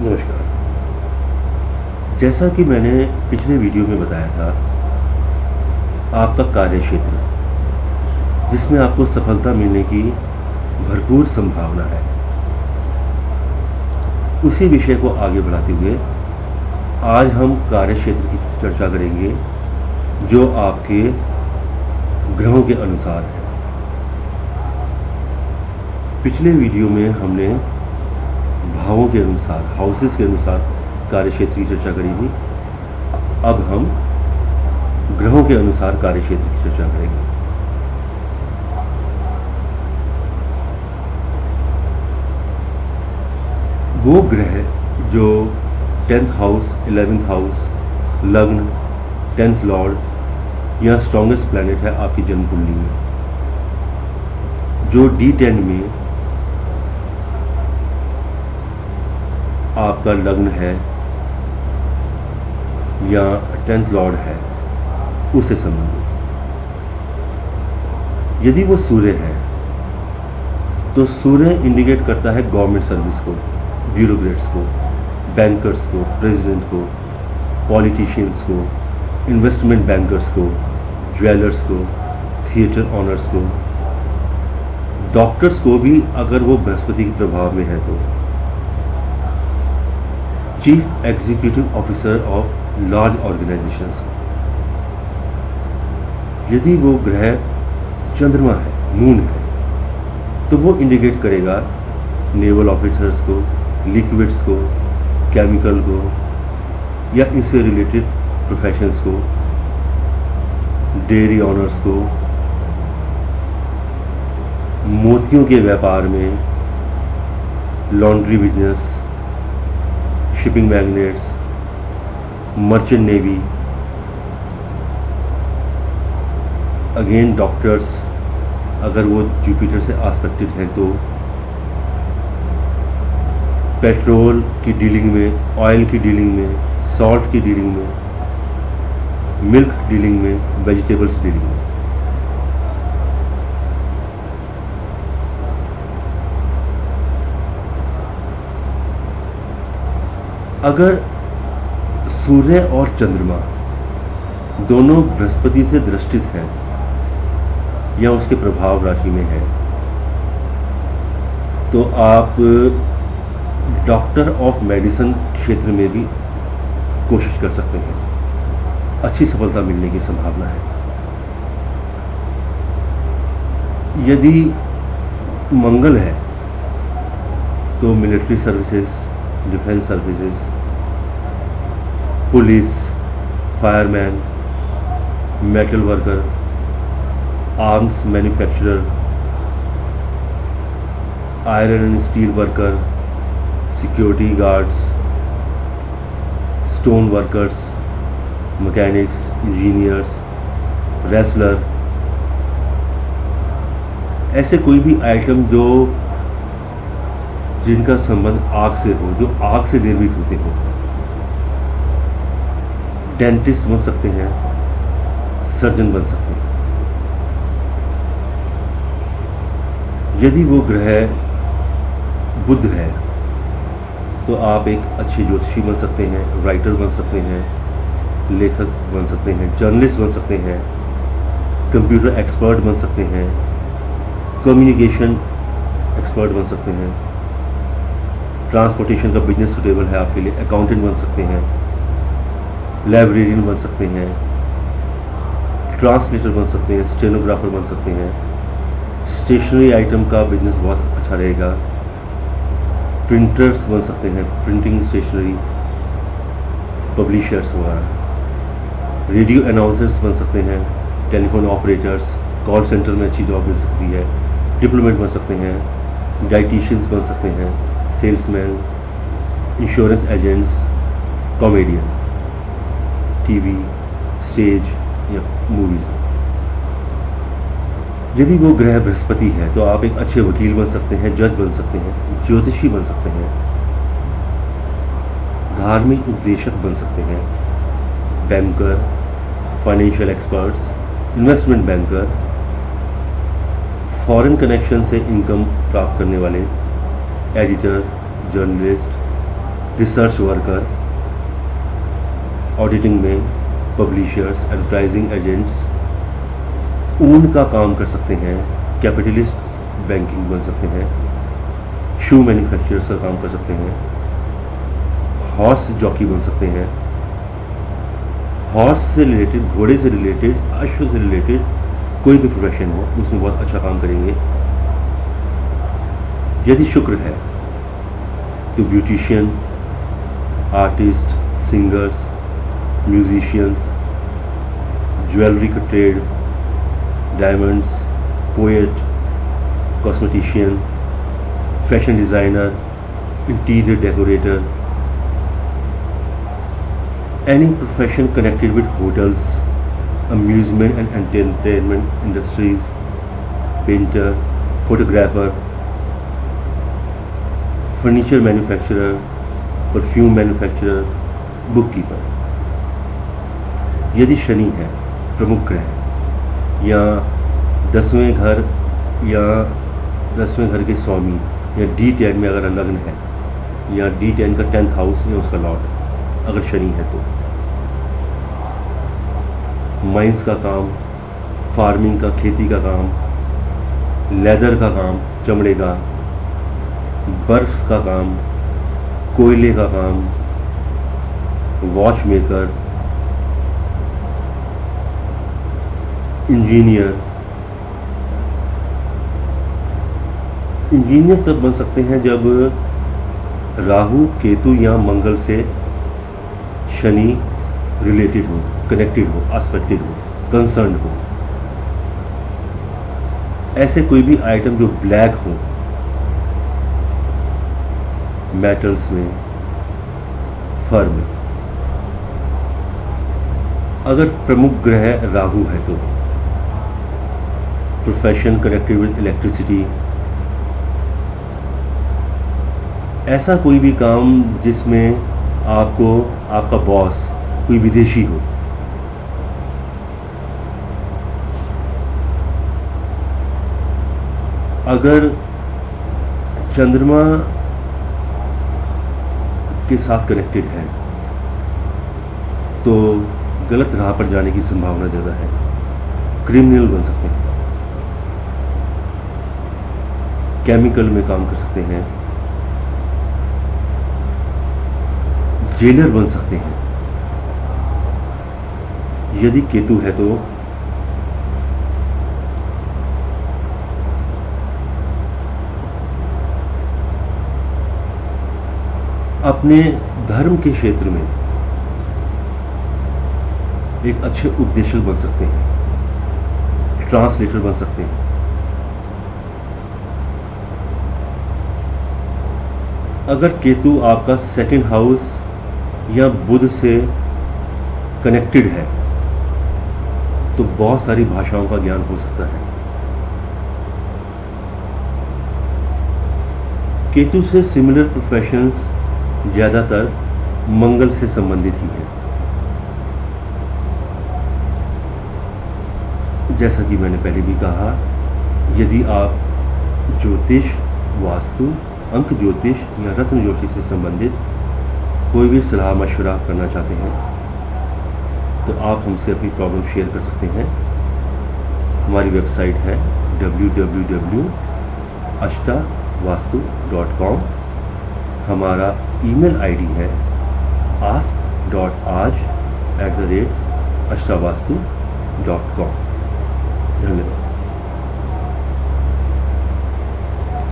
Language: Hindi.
नमस्कार। जैसा कि मैंने पिछले वीडियो में बताया था, आपका कार्य क्षेत्र जिसमें आपको सफलता मिलने की भरपूर संभावना है, उसी विषय को आगे बढ़ाते हुए आज हम कार्य क्षेत्र की चर्चा करेंगे जो आपके ग्रहों के अनुसार है। पिछले वीडियो में हमने भावों के अनुसार, हाउसेस के अनुसार कार्य क्षेत्र की चर्चा करी थी। अब हम ग्रहों के अनुसार कार्य क्षेत्र की चर्चा करेंगे। वो ग्रह जो 10th हाउस, 11th हाउस, लग्न, 10th लॉर्ड या स्ट्रॉन्गेस्ट प्लैनेट है आपकी जन्म कुंडली में, जो D10 में आपका लग्न है या 10th लॉर्ड है, उससे संबंधित। यदि वो सूर्य है तो सूर्य इंडिकेट करता है गवर्नमेंट सर्विस को, ब्यूरोक्रेट्स को, बैंकर्स को, प्रेसिडेंट को, पॉलिटिशियंस को, इन्वेस्टमेंट बैंकर्स को, ज्वेलर्स को, थिएटर ऑनर्स को, डॉक्टर्स को भी अगर वो बृहस्पति के प्रभाव में है तो, chief executive officer of large organisations को। यदि वो ग्रह चंद्रमा है, मून है, तो वो इंडिकेट करेगा नेवल ऑफिसर्स को, लिक्विड्स को, केमिकल को या इससे रिलेटेड प्रोफेशंस को, डेयरी ऑनर्स को, मोतियों के व्यापार में, laundry business, shipping magnets, merchant navy, again doctors अगर वो जुपिटर से आस्पेक्टेड हैं तो, पेट्रोल की डीलिंग में, ऑयल की डीलिंग में, सॉल्ट की डीलिंग में, मिल्क डीलिंग में, वेजिटेबल्स डीलिंग में। अगर सूर्य और चंद्रमा दोनों बृहस्पति से दृष्टित हैं या उसके प्रभाव राशि में है, तो आप डॉक्टर ऑफ मेडिसिन क्षेत्र में भी कोशिश कर सकते हैं। अच्छी सफलता मिलने की संभावना है। यदि मंगल है तो military services, defence services, police, fireman, metal worker, arms manufacturer, iron and steel worker, security guards, stone workers, mechanics, engineers, wrestler, ऐसे कोई भी आइटम जो जिनका संबंध आग से हो, जो आग से निर्मित होते हो। डेंटिस्ट बन सकते हैं, सर्जन बन सकते हैं। यदि वो ग्रह बुध है तो आप एक अच्छे ज्योतिषी बन सकते हैं, राइटर बन सकते हैं, लेखक बन सकते हैं, जर्नलिस्ट बन सकते हैं, कंप्यूटर एक्सपर्ट बन सकते हैं, कम्युनिकेशन एक्सपर्ट बन सकते हैं, ट्रांसपोर्टेशन का बिजनेस सुटेबल है आपके लिए, अकाउंटेंट बन सकते हैं, लाइब्रेरियन बन सकते हैं, ट्रांसलेटर बन सकते हैं, स्टेनोग्राफर बन सकते हैं, स्टेशनरी आइटम का बिजनेस बहुत अच्छा रहेगा, प्रिंटर्स बन सकते हैं, प्रिंटिंग स्टेशनरी, पब्लिशर्स वगैरह, रेडियो अनाउंसर्स बन सकते हैं, टेलीफोन ऑपरेटर्स, कॉल सेंटर में अच्छी जॉब मिल सकती है, डिप्लोमेट बन सकते हैं, डाइटिशियंस बन सकते हैं, salesman, insurance agents, comedian, TV, stage या मूवीज़। यदि वो ग्रह बृहस्पति है तो आप एक अच्छे वकील बन सकते हैं, जज बन सकते हैं, ज्योतिषी बन सकते हैं, धार्मिक उपदेशक बन सकते हैं, banker, financial experts, investment banker, foreign connection से इनकम प्राप्त करने वाले, editor, journalist, research worker, auditing में पब्लिशर्स, एडवर्टाइजिंग एजेंट्स, ऊन का काम कर सकते हैं, कैपिटलिस्ट बैंकिंग बन सकते हैं, शू मैन्युफैक्चरर्स का काम कर सकते हैं, हॉर्स जॉकी बन सकते हैं। हॉर्स से रिलेटेड, घोड़े से रिलेटेड, अश्व से रिलेटेड कोई भी प्रोफेशन हो उसमें बहुत अच्छा काम करेंगे। यदि शुक्र है तो beautician, artist, singers, musicians, jewellery का trade, diamonds, poet, cosmetician, fashion designer, interior decorator, any profession connected with hotels, amusement and entertainment industries, painter, photographer, furniture manufacturer, perfume manufacturer, bookkeeper। यदि शनि है प्रमुख ग्रह या 10वें घर या 10वें घर के स्वामी या D10 में अगर लग्न है या D10 का 10th हाउस या उसका लॉर्ड अगर शनि है तो माइंस का काम, फार्मिंग का, खेती का काम, लेदर का काम, चमड़े का, बर्फ का काम, कोयले का काम, वॉच मेकर, इंजीनियर तब बन सकते हैं जब राहु, केतु या मंगल से शनि रिलेटेड हो, कनेक्टेड हो, एस्पेक्टेड हो, कंसर्न हो। ऐसे कोई भी आइटम जो ब्लैक हो, मेटल्स में, फर में। अगर प्रमुख ग्रह राहु है तो प्रोफेशन कनेक्टेड विद इलेक्ट्रिसिटी, ऐसा कोई भी काम जिसमें आपको आपका बॉस कोई विदेशी हो। अगर चंद्रमा के साथ कनेक्टेड है तो गलत राह पर जाने की संभावना ज़्यादा है, क्रिमिनल बन सकते हैं, केमिकल में काम कर सकते हैं, जेलर बन सकते हैं। यदि केतु है तो अपने धर्म के क्षेत्र में एक अच्छे उपदेशक बन सकते हैं, ट्रांसलेटर बन सकते हैं। अगर केतु आपका सेकंड हाउस या बुध से कनेक्टेड है तो बहुत सारी भाषाओं का ज्ञान हो सकता है। केतु से सिमिलर प्रोफेशंस ज़्यादातर मंगल से संबंधित ही हैं। जैसा कि मैंने पहले भी कहा, यदि आप ज्योतिष, वास्तु, अंक ज्योतिष या रत्न ज्योतिष से संबंधित कोई भी सलाह मशवरा करना चाहते हैं तो आप हमसे अपनी प्रॉब्लम शेयर कर सकते हैं। हमारी वेबसाइट है www.ashtavastu.com। हमारा ईमेल आईडी है ask.aaj@ashtavastu.com। धन्यवाद।